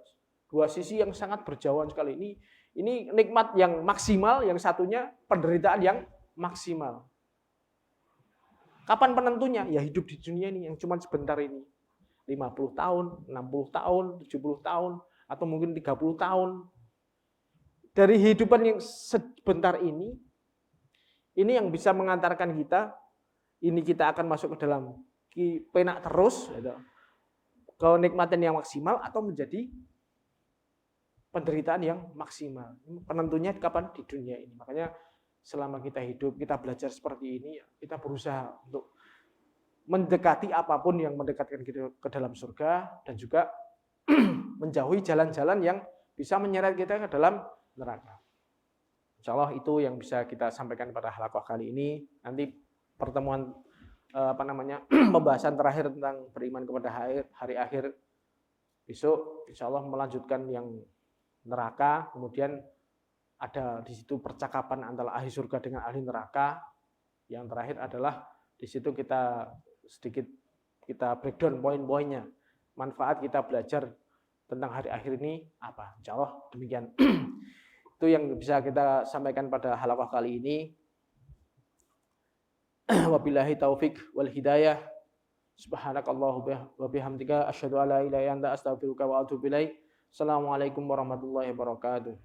sisi yang sangat berjauhan sekali. Ini nikmat yang maksimal, yang satunya penderitaan yang maksimal. Kapan penentunya? Ya hidup di dunia ini yang cuma sebentar ini. 50 tahun, 60 tahun, 70 tahun, atau mungkin 30 tahun. Dari kehidupan yang sebentar ini yang bisa mengantarkan kita, ini kita akan masuk ke dalam penak terus, kenikmatan yang maksimal atau menjadi penderitaan yang maksimal. Penentunya kapan? Di dunia ini. Makanya selama kita hidup, kita belajar seperti ini, kita berusaha untuk mendekati apapun yang mendekatkan kita ke dalam surga dan juga menjauhi jalan-jalan yang bisa menyeret kita ke dalam neraka. Insya Allah itu yang bisa kita sampaikan pada halaqah kali ini. Nanti pertemuan pembahasan terakhir tentang beriman kepada hari akhir besok insya Allah melanjutkan yang neraka, kemudian ada di situ percakapan antara ahli surga dengan ahli neraka. Yang terakhir adalah di situ kita breakdown poin-poinnya, manfaat kita belajar tentang hari akhir ini apa. Insya Allah demikian. Itu yang bisa kita sampaikan pada halaqah kali ini. Wabillahi taufik wal hidayah. Subhanakallahu wa bihamdika asyhadu an la ilaha illa anta astaghfiruka wa atubu ilaik. Assalamualaikum warahmatullahi wabarakatuh.